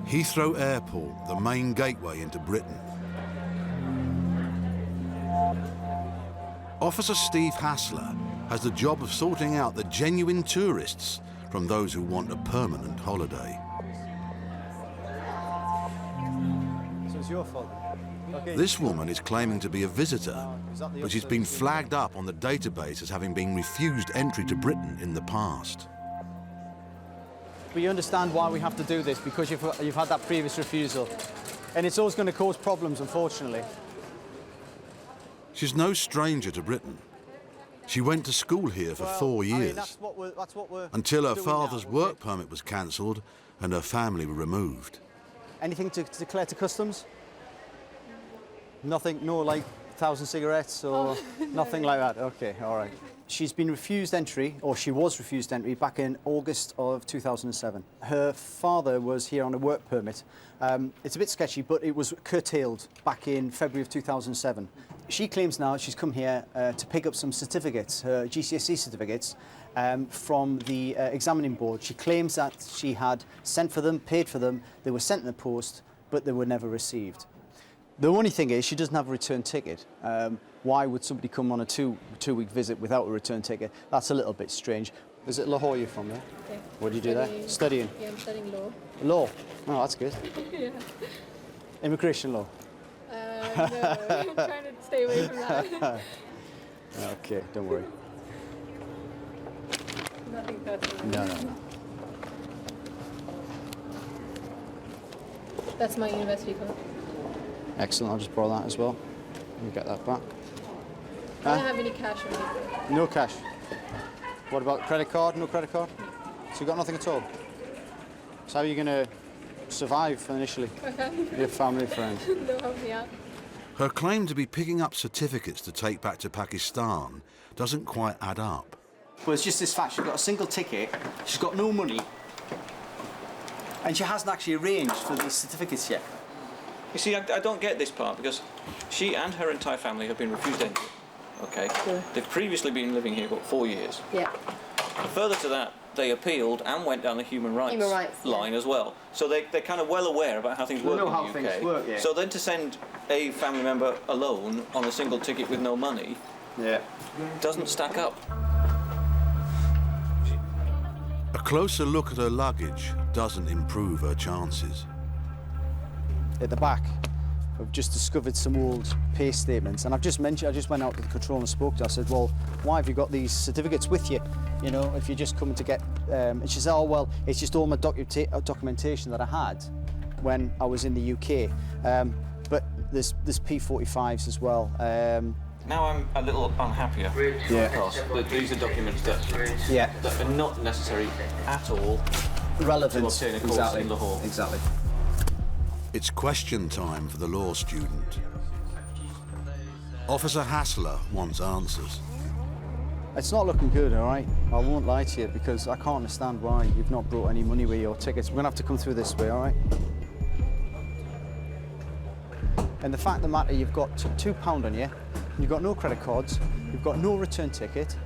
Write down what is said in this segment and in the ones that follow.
Heathrow Airport, the main gateway into Britain. Officer Steve Hassler has the job of sorting out the genuine tourists from those who want a permanent holiday. So it's your fault? Okay. This woman is claiming to be a visitor, but she's been flagged up on the database as having been refused entry to Britain in the past. But you understand why we have to do this, because you've had that previous refusal. And it's always going to cause problems, unfortunately. She's no stranger to Britain. She went to school here for 4 years, that's what we're until her doing father's now, work permit was cancelled and her family were removed. Anything to declare to customs? Nothing, no like 1,000 cigarettes or nothing like that? Okay, all right. She's been refused entry, or she was refused entry, back in August of 2007. Her father was here on a work permit. It's a bit sketchy, but it was curtailed back in February of 2007. She claims now she's come here to pick up some certificates, her GCSE certificates, from the examining board. She claims that she had sent for them, paid for them, they were sent in the post, but they were never received. The only thing is she doesn't have a return ticket. Why would somebody come on a two-week visit without a return ticket? That's a little bit strange. Is it Lahore you're from, yeah? Yeah. What do you do there? Studying? Yeah, I'm studying law. Law? Oh, that's good. Yeah. Immigration law? No, I'm trying to stay away from that. Okay, don't worry. Nothing personal. No. That's my university card. Excellent, I'll just borrow that as well. You get that back. I don't have any cash or anything. No cash. What about credit card? No credit card? So you got nothing at all? So how are you going to survive initially? Okay. Your family, friends? They'll help me out. Her claim to be picking up certificates to take back to Pakistan doesn't quite add up. Well, it's just this fact. She's got a single ticket, she's got no money, and she hasn't actually arranged for these certificates yet. You see, I don't get this part, because she and her entire family have been refused entry. Okay? Yeah. They've previously been living here, what, 4 years? Yeah. Further to that, they appealed and went down the human rights line as well. So they're kind of well aware about how things work in the UK. Things work, yeah. So then to send a family member alone on a single ticket with no money doesn't stack up. A closer look at her luggage doesn't improve her chances. At the back, I've just discovered some old pay statements, and I just went out to the control and spoke to her. I said, well, why have you got these certificates with you? You know, if you're just coming to get... and she said, oh, well, it's just all my documentation that I had when I was in the UK. But there's P45s as well. Now I'm a little unhappier because these are documents that are not necessary at all Relevant. to obtain a course in Lahore. Exactly. It's question time for the law student. Officer Hassler wants answers. It's not looking good, all right? I won't lie to you, because I can't understand why you've not brought any money with your tickets. We're going to have to come through this way, all right? And the fact of the matter, you've got £2 on you, you've got no credit cards, you've got no return ticket,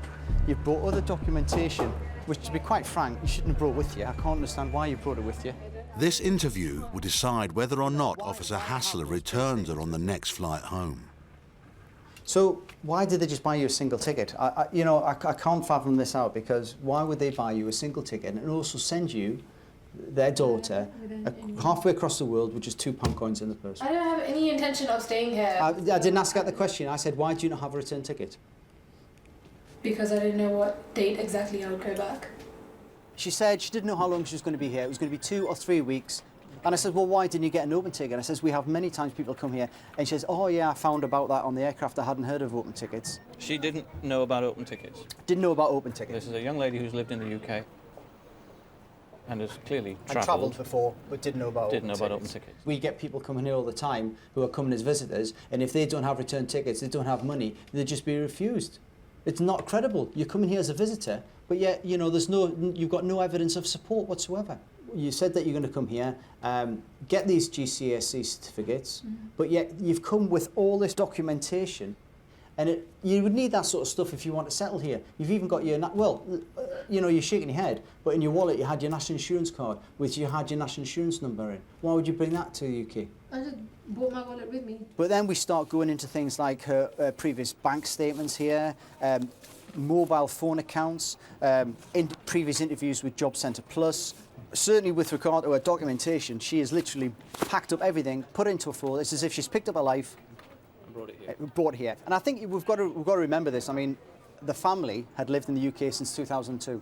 you've brought other documentation, which, to be quite frank, you shouldn't have brought with you. I can't understand why you brought it with you. This interview will decide whether or not Officer Hassler returns her on the next flight home. So why did they just buy you a single ticket? I can't fathom this out, because why would they buy you a single ticket and also send you their daughter halfway across the world with just £2 coins in the purse? I don't have any intention of staying here. I didn't ask that the question. I said, why do you not have a return ticket? Because I didn't know what date exactly I would go back. She said she didn't know how long she was going to be here. It was going to be 2 or 3 weeks. And I said, well, why didn't you get an open ticket? I says, we have many times people come here. And she says, oh, yeah, I found about that on the aircraft. I hadn't heard of open tickets. She didn't know about open tickets. Didn't know about open tickets. This is a young lady who's lived in the UK and has clearly travelled before, but didn't know about open tickets. We get people coming here all the time who are coming as visitors, and if they don't have return tickets, they don't have money, they'd just be refused. It's not credible. You're coming here as a visitor, but yet, you know, you've got no evidence of support whatsoever. You said that you're going to come here, get these GCSE certificates, but yet you've come with all this documentation, and you would need that sort of stuff if you want to settle here. You've even got your, you know, you're shaking your head, but in your wallet you had your national insurance card, which you had your national insurance number in. Why would you bring that to the UK? I just brought my wallet with me. But then we start going into things like her previous bank statements here, mobile phone accounts, in previous interviews with Job Centre Plus. Certainly with regard to her documentation, she has literally packed up everything, put it into a folder. It's as if she's picked up her life, brought it here. And I think we've got to remember this. I mean, the family had lived in the UK since 2002.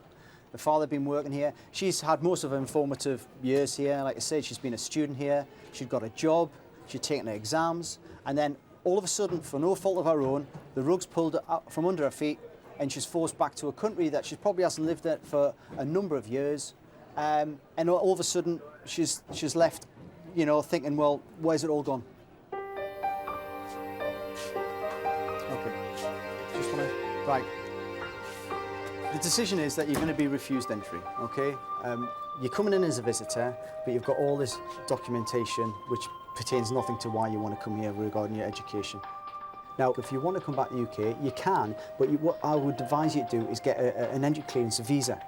The father had been working here. She's had most of her informative years here. Like I said, she's been a student here. She'd got a job. She'd taken her exams. And then all of a sudden, for no fault of her own, the rug's pulled out from under her feet and she's forced back to a country that she probably hasn't lived in for a number of years. And all of a sudden, she's left, you know, thinking, well, where's it all gone? Okay. Just want to... Right. The decision is that you're going to be refused entry, okay? You're coming in as a visitor, but you've got all this documentation which pertains nothing to why you want to come here regarding your education. Now, if you want to come back to the UK, you can, but what I would advise you to do is get an entry clearance visa,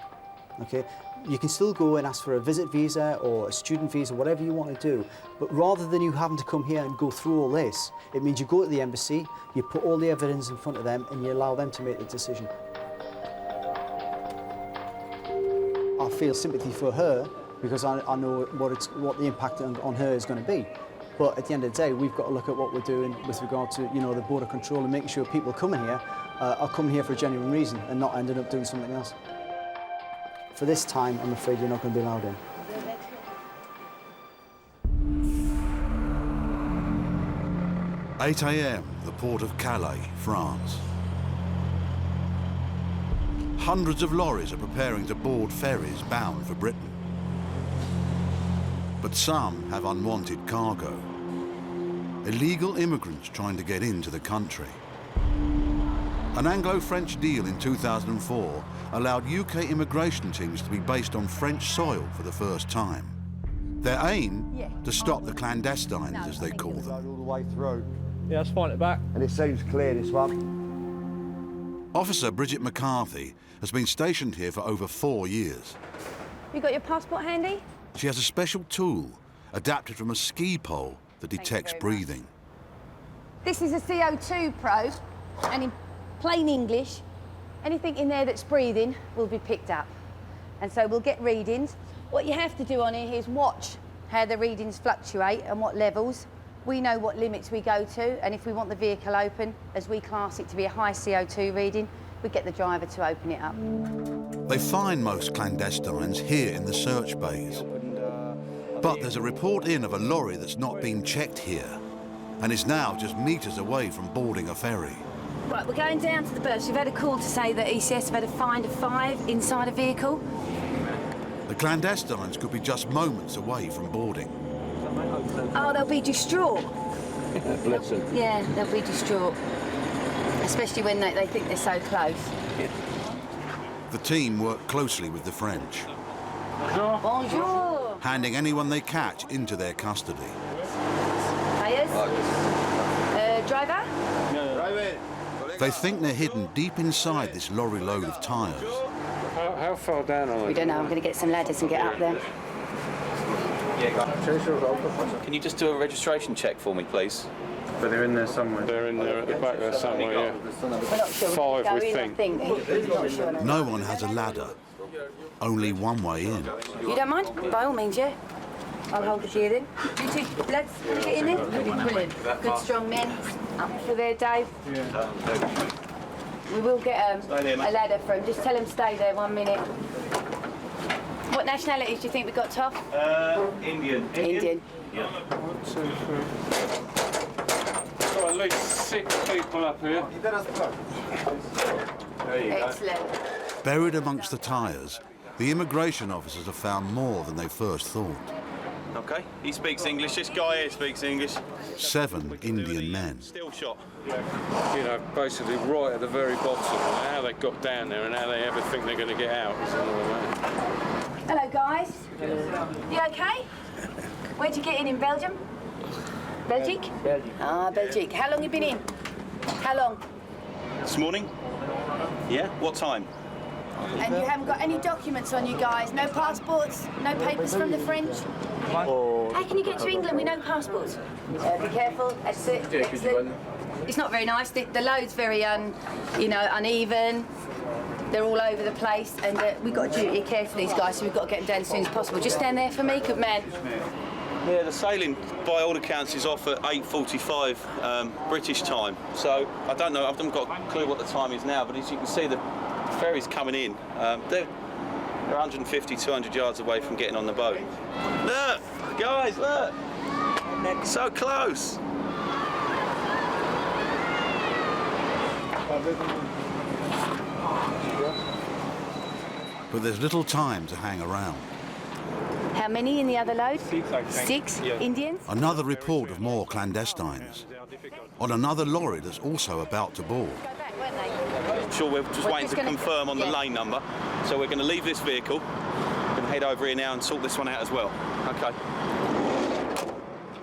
okay? You can still go and ask for a visit visa or a student visa, whatever you want to do, but rather than you having to come here and go through all this, it means you go to the embassy, you put all the evidence in front of them and you allow them to make the decision. I feel sympathy for her because I know what the impact on her is going to be. But at the end of the day, we've got to look at what we're doing with regard to, you know, the border control and making sure people coming here are coming here for a genuine reason and not ending up doing something else. For this time, I'm afraid you're not going to be allowed in. "8 a.m, the port of Calais, France. Hundreds of lorries are preparing to board ferries bound for Britain. But some have unwanted cargo. Illegal immigrants trying to get into the country. An Anglo-French deal in 2004 allowed UK immigration teams to be based on French soil for the first time. Their aim, to stop the clandestines, as they call them. All the way through. Yeah, let's find it back. And it seems clear, this one. Officer Bridget McCarthy has been stationed here for over 4 years. You got your passport handy? She has a special tool adapted from a ski pole that detects breathing. This is a CO2 probe, and in plain English, anything in there that's breathing will be picked up. And so we'll get readings. What you have to do on here is watch how the readings fluctuate and what levels. We know what limits we go to, and if we want the vehicle open, as we class it to be a high CO2 reading, we get the driver to open it up. They find most clandestines here in the search bays. But there's a report in of a lorry that's not been checked here and is now just metres away from boarding a ferry. Right, we're going down to the berths. We've had a call to say that ECS have had a find of 5 inside a vehicle. The clandestines could be just moments away from boarding. Oh, they'll be distraught. Bless them. Yeah, they'll be distraught. Especially when they think they're so close. The team work closely with the French, Bonjour. handing anyone they catch into their custody. Players? Driver? They think they're hidden deep inside this lorry load of tyres. How far down are We they? don't know. I'm going to get some ladders and get up there. Can you just do a registration check for me, please? But they're in there somewhere. They're in there at the back there somewhere, yeah. We're not sure. 5, Go we in, think. I think. Not sure. No one has a ladder. Only one way in. You don't mind? By all means, yeah. I'll hold the gear then. You two lads, want to get in there? Brilliant. Good strong men. Up for there, Dave. Yeah. We will get a ladder for him. Just tell him stay there 1 minute. What nationalities do you think we got, Toff? Indian. Indian. Yeah. 1, 2, 3. Got at least 6 people up here. There you go. Excellent. Buried amongst the tyres, the immigration officers have found more than they first thought. Okay, he speaks English. This guy here speaks English. 7 Indian men. Still shot. You know, basically right at the very bottom. How they got down there and how they ever think they're going to get out is another matter. Hello, guys. You okay? Where'd you get in Belgium? Belgic? Belgium. Ah, Belgic. How long you been in? How long? This morning? Yeah. What time? And you haven't got any documents on you guys? No passports? No papers from the French? How can you get to England with no passports? Be careful. That's it. Excellent. It's not very nice. The load's very, uneven. They're all over the place, and we've got a duty of care for these guys, so we've got to get them down as soon as possible. Just stand there for me, good man. Yeah, the sailing, by all accounts, is off at 8:45 British time. So I don't know. I haven't got a clue what the time is now, but as you can see, the ferry's coming in. They're 150, 200 yards away from getting on the boat. Look, guys, look. So close. But there's little time to hang around. How many in the other load? 6 Indians? Another report of more clandestines. On another lorry that's also about to board. Sure, we're just waiting to confirm on the lane number. So we're going to leave this vehicle and head over here now and sort this one out as well. Okay.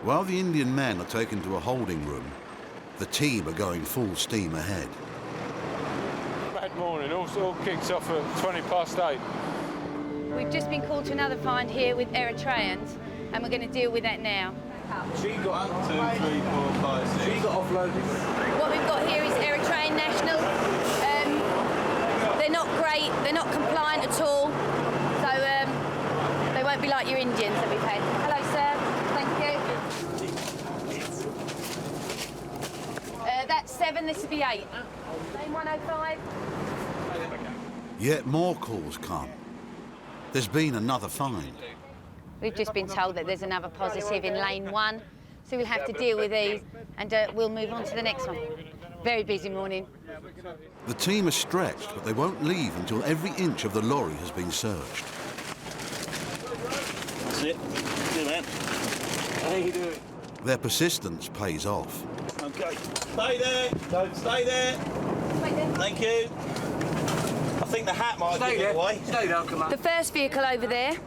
While the Indian men are taken to a holding room, the team are going full steam ahead. Bad morning, all kicks off at 8:20. We've just been called to another find here with Eritreans, and we're going to deal with that now. She got 1, 2, 3, 4, 5, 6. She got offloaded. What we've got here is Eritrean nationals. They're not great, they're not compliant at all, so they won't be like your Indians that we've had. Hello, sir. Thank you. That's 7, this will be 8. Lane 105. Yet more calls come. There's been another find. We've just been told that there's another positive in lane 1, so we'll have to deal with these, and we'll move on to the next one. Very busy morning. The team are stretched, but they won't leave until every inch of the lorry has been searched. That's it. Good man. How you doing? Their persistence pays off. Okay. Stay there. Don't stay there. Thank you. I think the hat might give it away. Stay there, come on. The first vehicle over there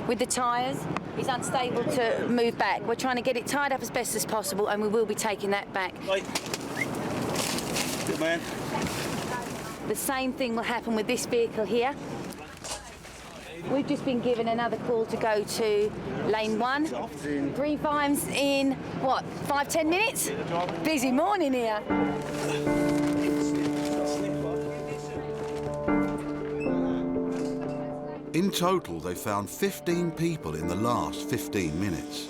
with the tyres is unstable to move back. We're trying to get it tied up as best as possible, and we will be taking that back. Wait. Good man. The same thing will happen with this vehicle here. We've just been given another call to go to lane 1. 3 times in, what, 5-10 minutes? Busy morning here. In total, they found 15 people in the last 15 minutes.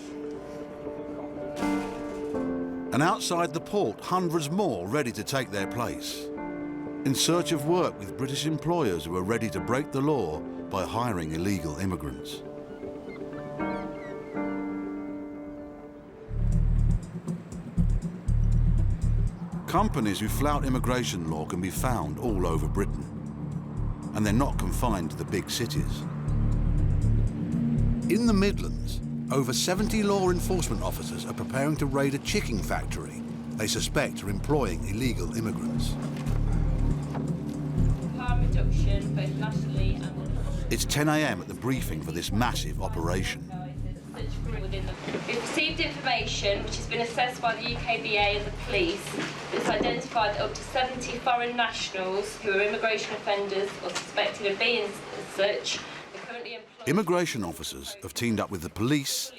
And outside the port, hundreds more ready to take their place. In search of work with British employers who are ready to break the law by hiring illegal immigrants. Companies who flout immigration law can be found all over Britain. And they're not confined to the big cities. In the Midlands, over 70 law enforcement officers are preparing to raid a chicken factory they suspect are employing illegal immigrants. Harm reduction, both nationally and... It's 10 a.m. at the briefing for this massive operation. We've received information which has been assessed by the UKBA and the police that's identified that up to 70 foreign nationals who are immigration offenders or suspected of being as such are currently employed. Immigration officers have teamed up with the police,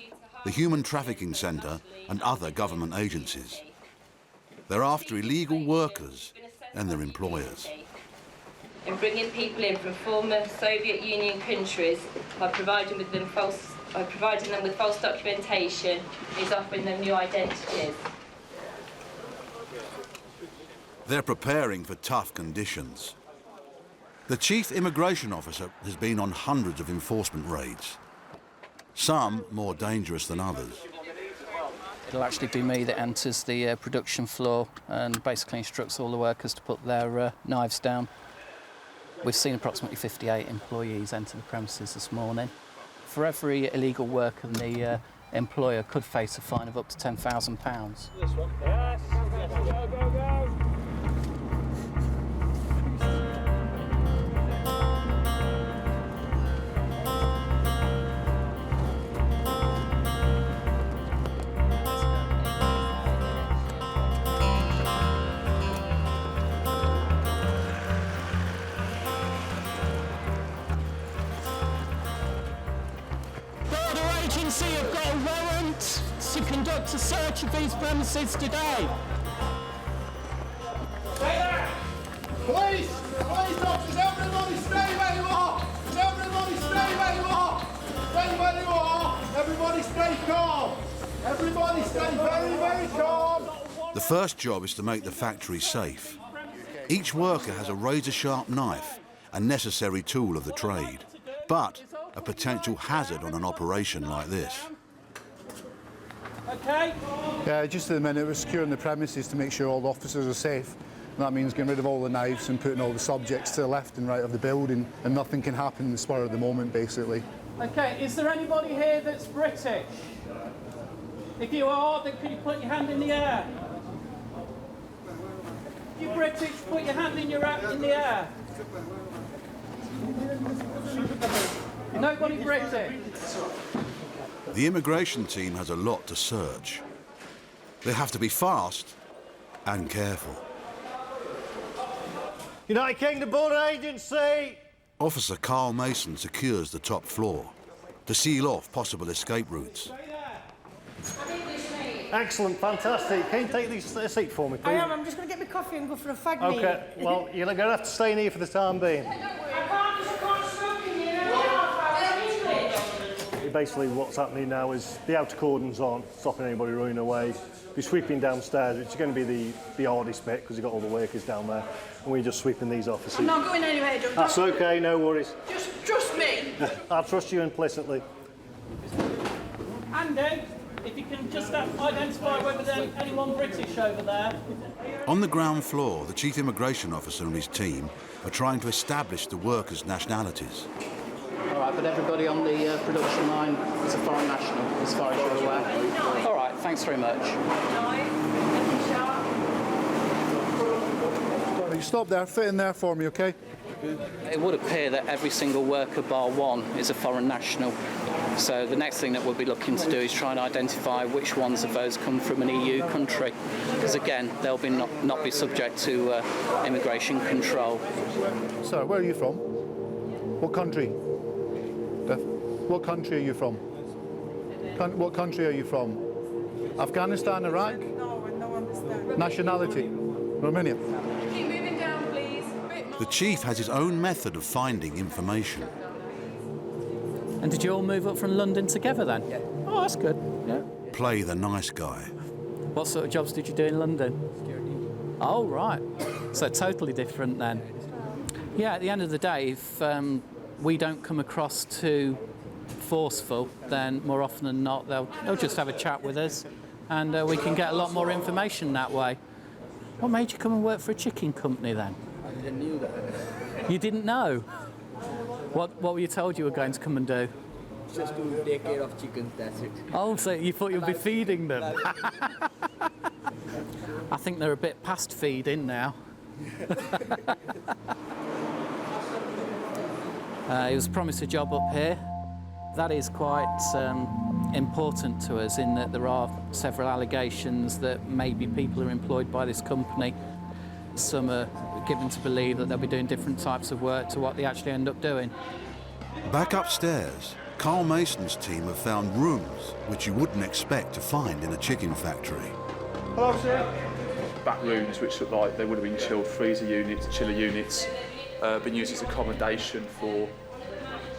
the Human Trafficking Centre and other government agencies. They're after illegal workers and their employers. In bringing people in from former Soviet Union countries by providing them with false documentation, is offering them new identities. They're preparing for tough conditions. The chief immigration officer has been on hundreds of enforcement raids, some more dangerous than others. It'll actually be me that enters the production floor and basically instructs all the workers to put their knives down. We've seen approximately 58 employees enter the premises this morning. For every illegal worker, the employer could face a fine of up to £10,000. This one. Yes. Yes. Go, go, go. agency have got a warrant to conduct a search of these premises today. Stay there! Police! Police officers, everybody stay where you are! Everybody stay where you are! Stay where you are! Everybody stay calm! Everybody stay very, very calm! The first job is to make the factory safe. Each worker has a razor-sharp knife, a necessary tool of the trade, but a potential hazard on an operation like this. Okay. Yeah, just at the minute we're securing the premises to make sure all the officers are safe. And that means getting rid of all the knives and putting all the subjects to the left and right of the building, and nothing can happen in the spur of the moment, basically. Okay, is there anybody here that's British? If you are, then could you put your hand in the air? If you're British, put your hand in the air. Nobody British. The immigration team has a lot to search. They have to be fast and careful. United Kingdom Border Agency! Officer Carl Mason secures the top floor to seal off possible escape routes. Excellent, fantastic. Can you take this seat for me, please? I am. I'm just going to get my coffee and go for a fag meal. OK, well, you're going to have to stay in here for the time being. Basically, what's happening now is the outer cordon's on, stopping anybody running away. We're sweeping downstairs, which is going to be the hardest bit because you've got all the workers down there, and we're just sweeping these offices. I'm not going anywhere, John. That's OK, no worries. Just trust me. I trust you implicitly. Andy, if you can just identify whether there's anyone British over there. On the ground floor, the chief immigration officer and his team are trying to establish the workers' nationalities. All right, but everybody on the production line is a foreign national, as far as you're aware. All right, thanks very much. You stop there, fit in there for me, OK? It would appear that every single worker bar one is a foreign national. So the next thing that we'll be looking to do is try and identify which ones of those come from an EU country, because again, they'll be not be subject to immigration control. Sir, where are you from? What country? What country are you from? What country are you from? Afghanistan, Iraq? No, Nationality? Romania? Keep moving down, please. The chief has his own method of finding information. And did you all move up from London together then? Yeah. Oh, that's good. Yeah. Play the nice guy. What sort of jobs did you do in London? Oh, right. So totally different then. Yeah, at the end of the day, if we don't come across too forceful, then more often than not, they'll just have a chat with us, and we can get a lot more information that way. What made you come and work for a chicken company then? I didn't know that. You didn't know? What were you told you were going to come and do? Just to take care of chickens, that's it. Oh, so you thought you'd be feeding them? I think they're a bit past feeding now. He was promised a job up here. That is quite important to us in that there are several allegations that maybe people are employed by this company. Some are given to believe that they'll be doing different types of work to what they actually end up doing. Back upstairs, Carl Mason's team have found rooms which you wouldn't expect to find in a chicken factory. Hello, sir. Back rooms which look like they would have been chilled freezer units, chiller units, been used as accommodation for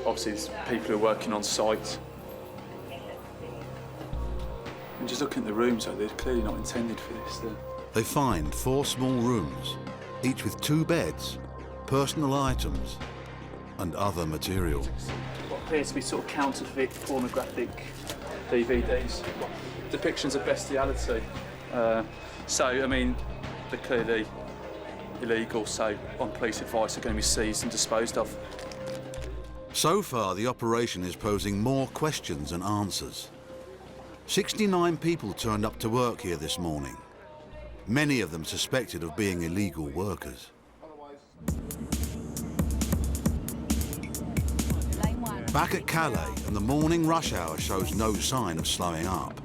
obviously people who are working on site. And just looking at the rooms, they're clearly not intended for this. They find 4 small rooms, each with 2 beds, personal items, and other material. What appears to be sort of counterfeit pornographic DVDs, depictions of bestiality. So, I mean, they're clearly illegal, so on police advice they're going to be seized and disposed of. So far, the operation is posing more questions than answers. 69 people turned up to work here this morning, many of them suspected of being illegal workers. Back at Calais, and the morning rush hour shows no sign of slowing up.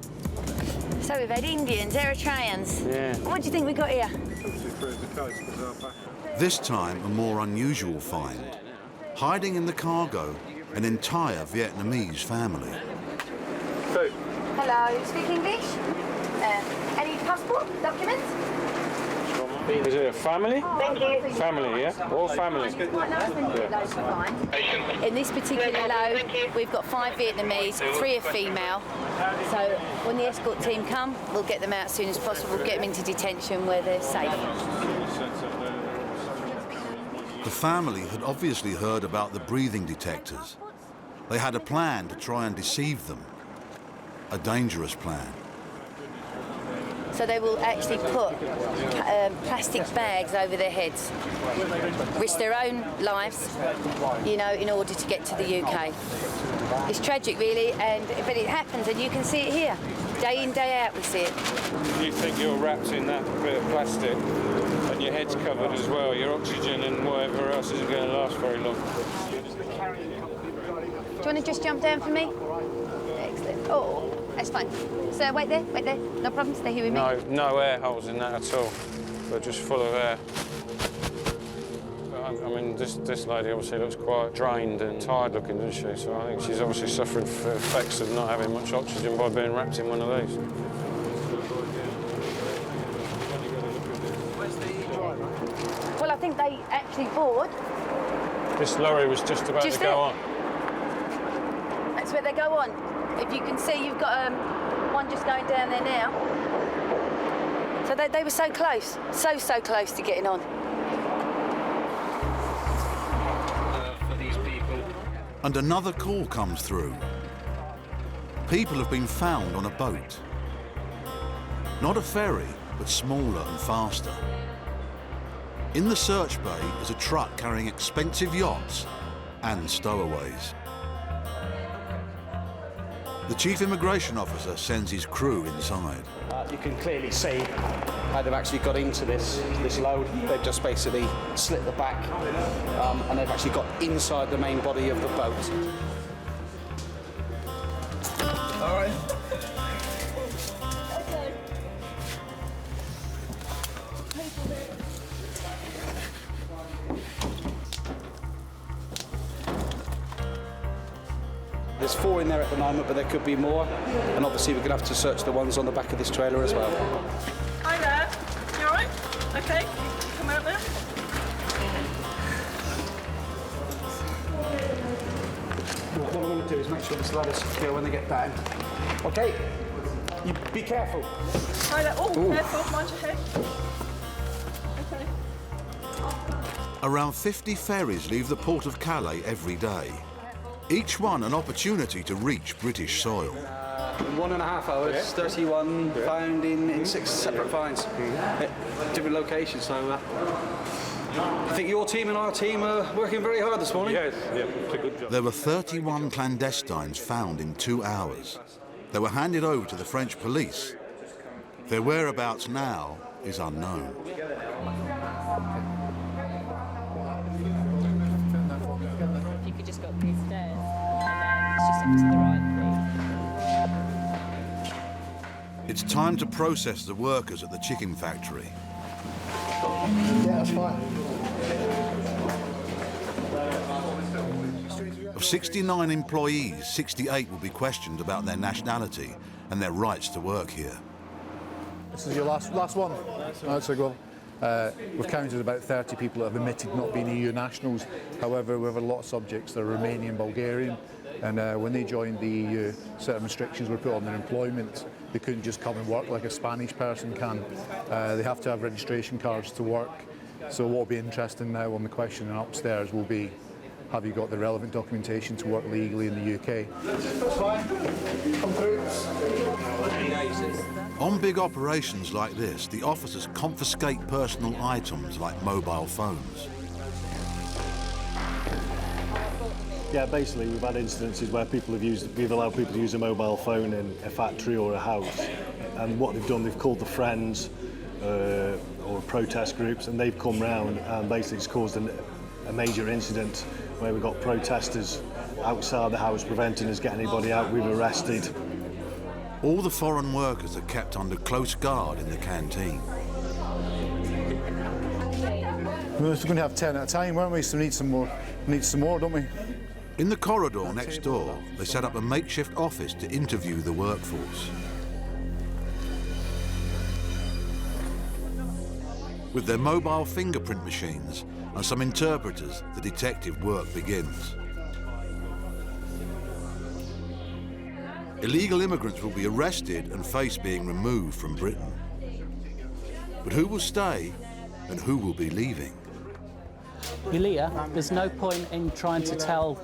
So we've had Indians, Eritreans. Yeah. What do you think we got here? This time, a more unusual find. Hiding in the cargo, an entire Vietnamese family. food. Hello, speak English? Any passport, documents? Is it a family? Thank you. Family, yeah? All family. In this particular load, we've got 5 Vietnamese, 3 are female. So when the escort team come, we'll get them out as soon as possible, get them into detention where they're safe. The family had obviously heard about the breathing detectors. They had a plan to try and deceive them. A dangerous plan. So they will actually put plastic bags over their heads, risk their own lives, you know, in order to get to the UK. It's tragic, really, but it happens, and you can see it here. Day in, day out, we see it. You think you're wrapped in that bit of plastic and your head's covered as well. Your oxygen and whatever else isn't going to last very long. Do you want to just jump down for me? Excellent. Oh, that's fine. So wait there, no problem, stay here with me. No air holes in that at all. They're just full of air. I mean, this lady obviously looks quite drained and tired looking, doesn't she? So I think she's obviously suffering from the effects of not having much oxygen by being wrapped in one of these. Well, I think they actually board. This lorry was just about to go on. That's where they go on. If you can see, you've got one just going down there now. So they were so close, so close to getting on. For these people. And another call comes through. People have been found on a boat. Not a ferry, but smaller and faster. In the search bay is a truck carrying expensive yachts and stowaways. The chief immigration officer sends his crew inside. You can clearly see how they've actually got into this load. They've just basically slit the back and they've actually got inside the main body of the boat. All right. There's 4 in there at the moment, but there could be more. And obviously we're going to have to search the ones on the back of this trailer as well. Hi there. You all right? Okay. Come out now. What we're going to do is make sure this ladder's secure when they get down. Okay, you be careful. Hi there. Oh, careful. Mind your head. Okay. Around 50 ferries leave the port of Calais every day. Each one an opportunity to reach British soil. In 1.5 hours, 31 found in 6 separate finds. Different locations, so I think your team and our team are working very hard this morning. Yes, yeah, it's a good job. There were 31 clandestines found in 2 hours. They were handed over to the French police. Their whereabouts now is unknown. If you could just go up these stairs, and then it's just up to the right, please. It's time to process the workers at the chicken factory. Yeah, that's fine. Of 69 employees, 68 will be questioned about their nationality and their rights to work here. This is your last one? That's a go. We've counted about 30 people that have admitted not being EU nationals. However, we have a lot of subjects that are Romanian, Bulgarian, and when they joined the EU, certain restrictions were put on their employment. They couldn't just come and work like a Spanish person can. They have to have registration cards to work. So what will be interesting now on the questioning upstairs will be, have you got the relevant documentation to work legally in the UK? That's fine. Come through. On big operations like this, the officers confiscate personal items like mobile phones. Yeah, basically we've had incidences where we've allowed people to use a mobile phone in a factory or a house, and what they've done, they've called the friends or protest groups, and they've come round and basically it's caused a major incident where we've got protesters outside the house preventing us getting anybody out. We've arrested. All the foreign workers are kept under close guard in the canteen. We're going to have 10 at a time, weren't we? So we need some more. We need some more, don't we? In the corridor next door, they set up a makeshift office to interview the workforce. With their mobile fingerprint machines and some interpreters, the detective work begins. Illegal immigrants will be arrested and face being removed from Britain. But who will stay and who will be leaving? Julia, there's no point in trying to tell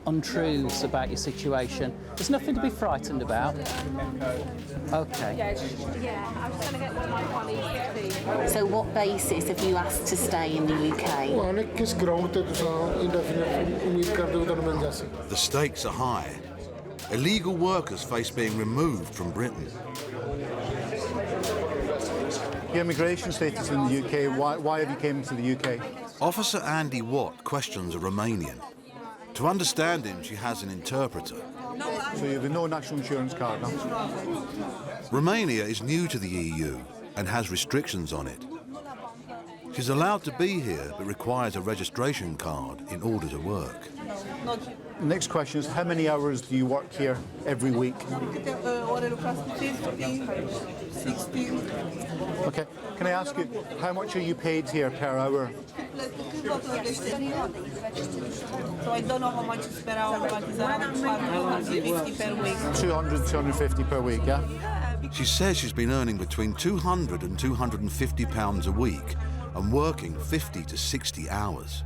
untruths about your situation. There's nothing to be frightened about. Okay. Yeah, I was going to get one of my colleagues to. So what basis have you asked to stay in the UK? The stakes are high. Illegal workers face being removed from Britain. Your immigration status in the UK, why have you came to the UK? Officer Andy Watt questions a Romanian. To understand him, she has an interpreter. So you have no national insurance card now? Romania is new to the EU and has restrictions on it. She's allowed to be here, but requires a registration card in order to work. The next question is, how many hours do you work here every week? Okay. Can I ask you, how much are you paid here per hour? So I don't know how much is per hour, but it's around 250 per week. 200, 250 per week, yeah? She says she's been earning between £200 and £250 a week and working 50 to 60 hours.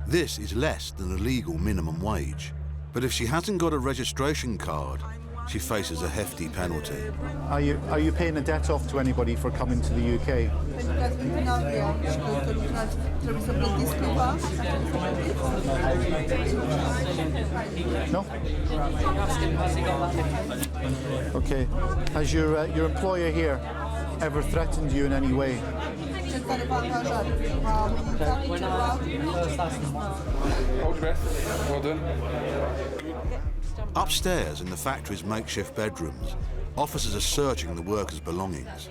This is less than a legal minimum wage. But if she hasn't got a registration card, she faces a hefty penalty. Are you paying a debt off to anybody for coming to the UK? No? Okay. Has your employer here ever threatened you in any way? Hold your breath. Well done. Upstairs in the factory's makeshift bedrooms, officers are searching the workers' belongings.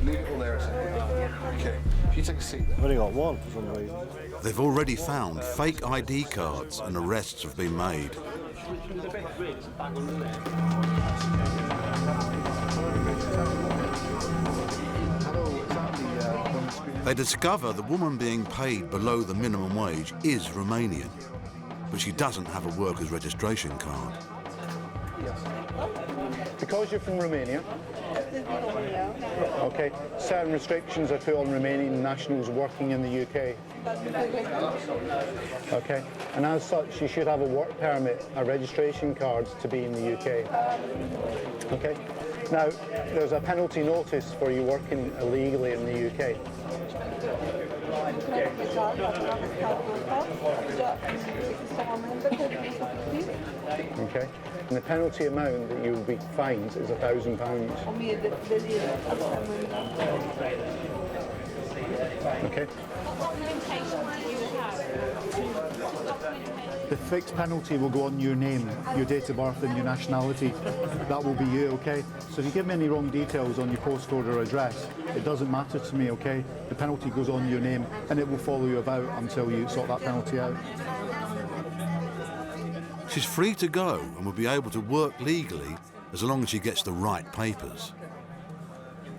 Leave it all there a second. Okay. If you take a seat there. I've only got one for some reason. They've already found fake ID cards and arrests have been made. They discover the woman being paid below the minimum wage is Romanian, but she doesn't have a worker's registration card. Yes. Because you're from Romania, okay, certain restrictions are put on Romanian nationals working in the UK. Okay, and as such, you should have a work permit, a registration card to be in the UK. Okay, now there's a penalty notice for you working illegally in the UK. Okay, and the penalty amount that you will be fined is £1,000. Okay. The fixed penalty will go on your name, your date of birth and your nationality. That will be you, okay? So if you give me any wrong details on your postcode or address, it doesn't matter to me, okay? The penalty goes on your name and it will follow you about until you sort that penalty out. She's free to go and will be able to work legally as long as she gets the right papers.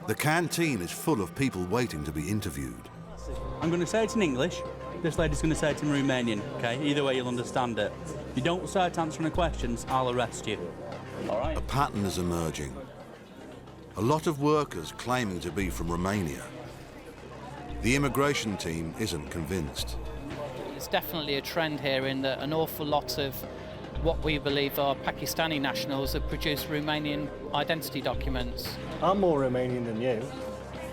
The canteen is full of people waiting to be interviewed. I'm going to say it in English. This lady's going to say it in Romanian, okay? Either way, you'll understand it. If you don't start answering the questions, I'll arrest you. All right? A pattern is emerging. A lot of workers claiming to be from Romania. The immigration team isn't convinced. There's definitely a trend here in that an awful lot of what we believe are Pakistani nationals have produced Romanian identity documents. I'm more Romanian than you.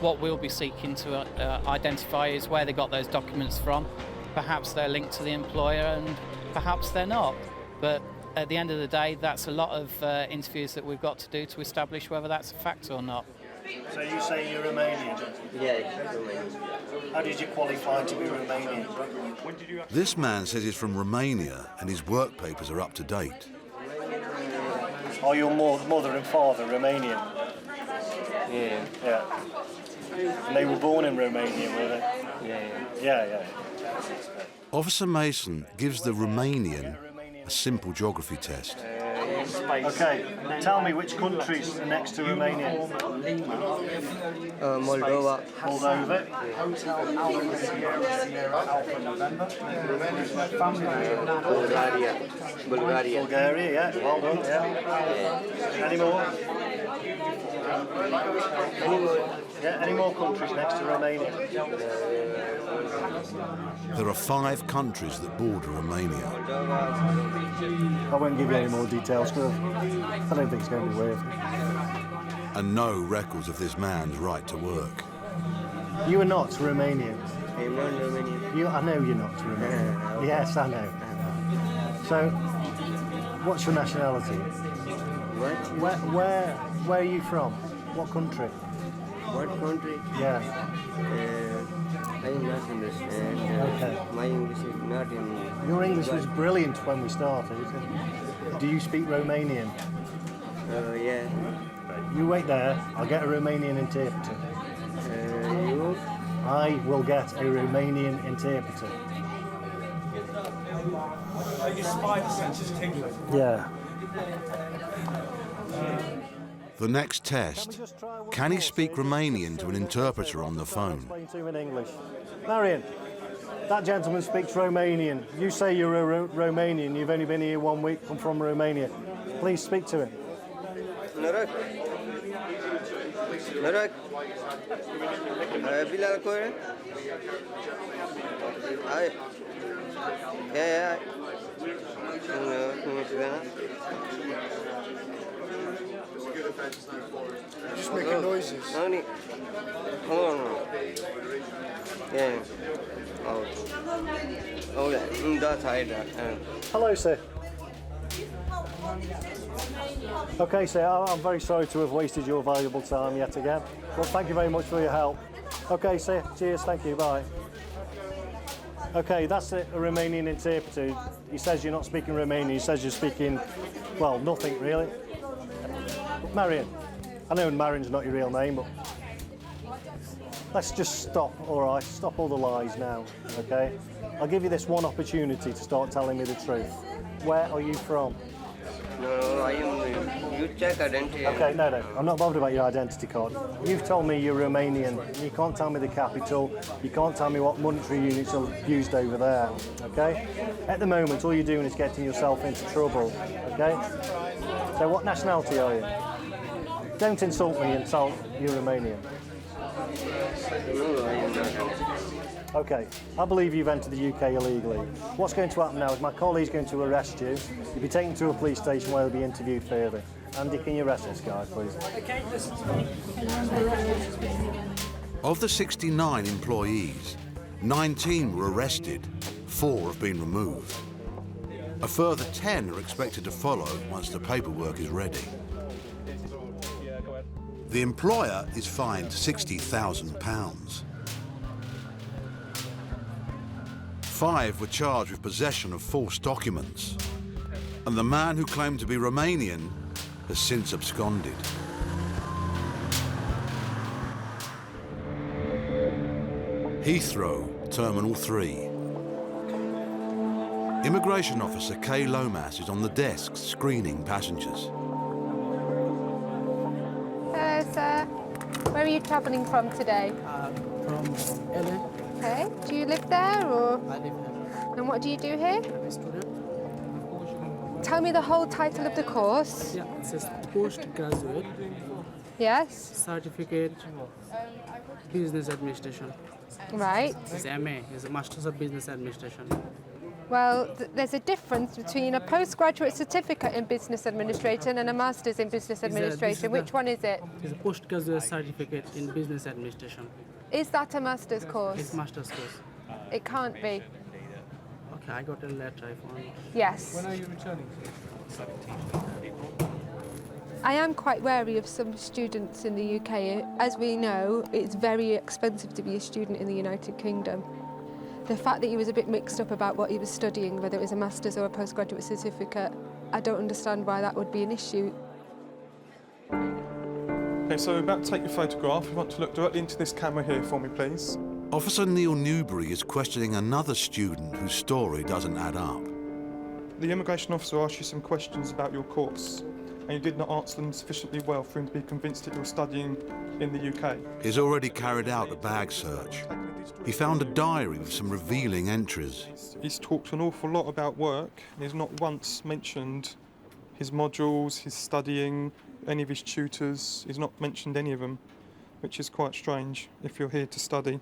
What we'll be seeking to identify is where they got those documents from. Perhaps they're linked to the employer and perhaps they're not. But at the end of the day, that's a lot of interviews that we've got to do to establish whether that's a fact or not. So you say you're Romanian? Yeah. How did you qualify to be Romanian? This man says he's from Romania and his work papers are up to date. Are your mother and father Romanian? Yeah. Yeah. And they were born in Romania, were they? Yeah. Officer Mason gives the Romanian a simple geography test. Okay, tell me which countries are next to Romania. Moldova. Moldova. Hotel Alpha Sierra Sierra Alpha November. Bulgaria. Bulgaria, yeah. Well done, yeah. Any more? Yeah, any more countries next to Romania? There are 5 countries that border Romania. I won't give you any more details because I don't think it's going to be worth it. And no records of this man's right to work. You are not Romanian. I'm not Romanian. I know you're not Romanian. Yes, I know. So, what's your nationality? What? Where are you from? What country? What country? Yeah. I do not understand. Okay. My English is not in... Your English was brilliant when we started. Do you speak Romanian? Yeah. You wait there. I'll get a Romanian interpreter. You? I will get a Romanian interpreter. Your spine sense is tingling. Yeah. The next test, can he speak Romanian to an interpreter on the phone? Explain to him in English. Marion, that gentleman speaks Romanian. You say you're a Romanian. You've only been here 1 week. I'm from Romania. Please speak to him. Noroc. Noroc. Bilal Kore. Hi. Yeah. Just making noises. Hold on. Yeah. Oh, that's high. Hello, sir. Okay, sir, I'm very sorry to have wasted your valuable time yet again. Well, thank you very much for your help. Okay, sir, cheers, thank you, bye. Okay, that's a Romanian interpreter. He says you're not speaking Romanian, he says you're speaking, well, nothing really. Marion, I know Marion's not your real name, but let's just stop, all right? Stop all the lies now, okay? I'll give you this one opportunity to start telling me the truth. Where are you from? No, I am. You check identity. Okay, no, I'm not bothered about your identity card. You've told me you're Romanian. You can't tell me the capital. You can't tell me what monetary units are used over there, okay? At the moment, all you're doing is getting yourself into trouble, okay? So what nationality are you? Don't insult me and tell you're Romanian. No, I am not. Okay, I believe you've entered the UK illegally. What's going to happen now is my colleague's going to arrest you. You'll be taken to a police station where you'll be interviewed further. Andy, can you arrest this guy, please? Of the 69 employees, 19 were arrested, 4 have been removed. A further 10 are expected to follow once the paperwork is ready. The employer is fined £60,000. 5 were charged with possession of false documents, and the man who claimed to be Romanian has since absconded. Heathrow, Terminal 3. Immigration Officer Kay Lomas is on the desk screening passengers. Hello, sir. Where are you travelling from today? From LA. Okay. Do you live there or? I live here. And what do you do here? I'm a student. Tell me the whole title of the course. Yeah, it says postgraduate. Yes. Certificate Business Administration. Right. It's MA, it's a Masters of Business Administration. Well, there's a difference between a postgraduate certificate in business administration and a master's in business administration. Which one is it? It's a postgraduate certificate in business administration. Is that a master's course? It's master's course. It can't be. Okay, I got a letter. I found. Yes. When are you returning? 17th April. I am quite wary of some students in the UK. As we know, it's very expensive to be a student in the United Kingdom. The fact that he was a bit mixed up about what he was studying, whether it was a master's or a postgraduate certificate, I don't understand why that would be an issue. Okay, so we're about to take your photograph. You want to look directly into this camera here for me, please. Officer Neil Newbury is questioning another student whose story doesn't add up. The immigration officer asked you some questions about your course, and you did not answer them sufficiently well for him to be convinced that you're studying in the UK. He's already carried out a bag search. He found a diary with some revealing entries. He's talked an awful lot about work, and he's not once mentioned his modules, his studying, any of his tutors. He's not mentioned any of them, which is quite strange if you're here to study.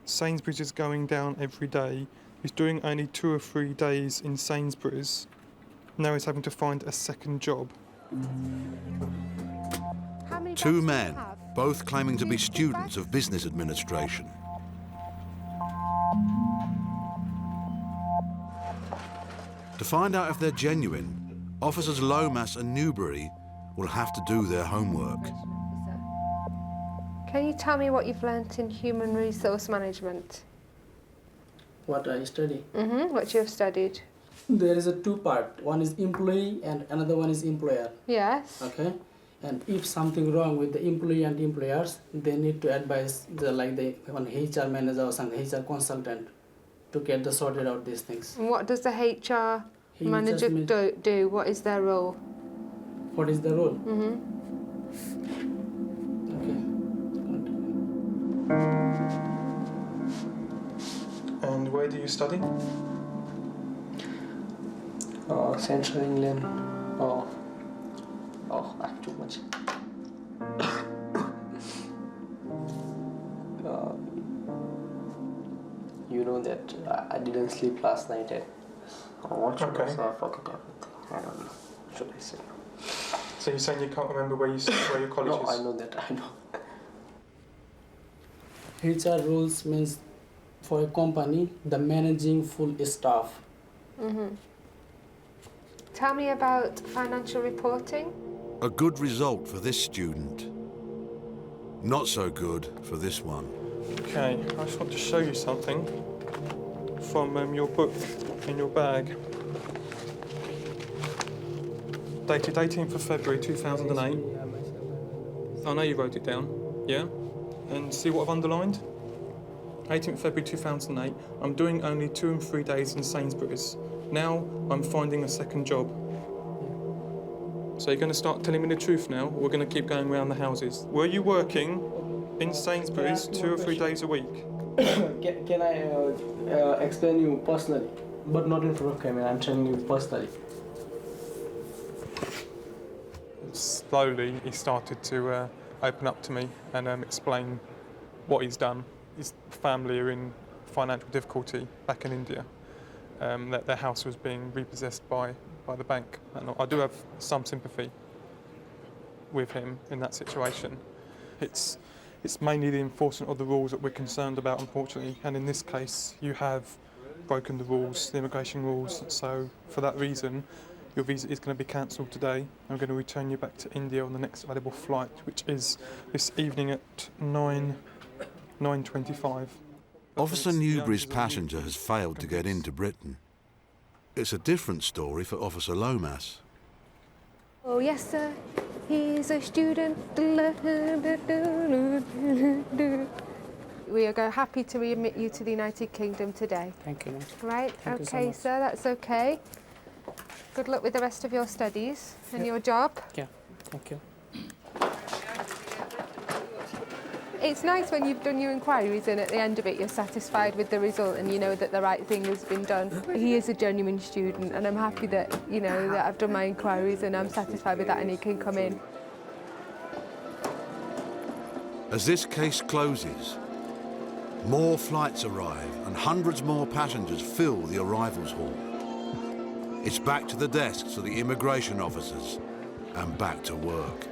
Sainsbury's is going down every day. He's doing only 2 or 3 days in Sainsbury's. Now he's having to find a second job. 2 men, both claiming to be students of business administration. To find out if they're genuine, Officers Lomas and Newbury will have to do their homework. Can you tell me what you've learnt in human resource management? What I study? What you have studied. There is a 2 part. One is employee and another one is employer. Yes. Okay. And if something wrong with the employee and employers, they need to advise the one HR manager or some HR consultant to get the sorted out these things. And what does the HR manager do? What is their role? What is the role? And where do you study? Central England. Oh, I have too much. You know that I didn't sleep last night. So I forgot everything. I don't know. Should I say? So you're saying you can't remember where your college is? No, I know that. I know. HR rules means for a company, the managing full staff. Tell me about financial reporting. A good result for this student. Not so good for this one. Okay, I just want to show you something from your book in your bag. Dated 18th of February 2008. I know you wrote it down, yeah? And see what I've underlined? 18th February 2008. I'm doing only 2 and 3 days in Sainsbury's. Now I'm finding a second job. So you're going to start telling me the truth now, or we're going to keep going around the houses. Were you working in Sainsbury's 2 or 3 days a week? Can I explain you personally? But not in front of camera, I'm telling you personally. Slowly, he started to open up to me and explain what he's done. His family are in financial difficulty back in India. That their house was being repossessed by the bank. And I do have some sympathy with him in that situation. It's mainly the enforcement of the rules that we're concerned about, unfortunately. And in this case, you have broken the rules, the immigration rules. So for that reason, your visa is going to be cancelled today. I'm going to return you back to India on the next available flight, which is this evening at 9:25. Officer Newbury's passenger has failed to get into Britain. It's a different story for Officer Lomas. Oh, yes, sir. He's a student. We are happy to readmit you to the United Kingdom today. Thank you. Right, Thank you so okay, much. sir, that's okay. Good luck with the rest of your studies and your job. Yeah, thank you. It's nice when you've done your inquiries and at the end of it you're satisfied with the result and you know that the right thing has been done. He is a genuine student and I'm happy that, you know, that I've done my inquiries and I'm satisfied with that and he can come in. As this case closes, more flights arrive and hundreds more passengers fill the arrivals hall. It's back to the desks of the immigration officers and back to work.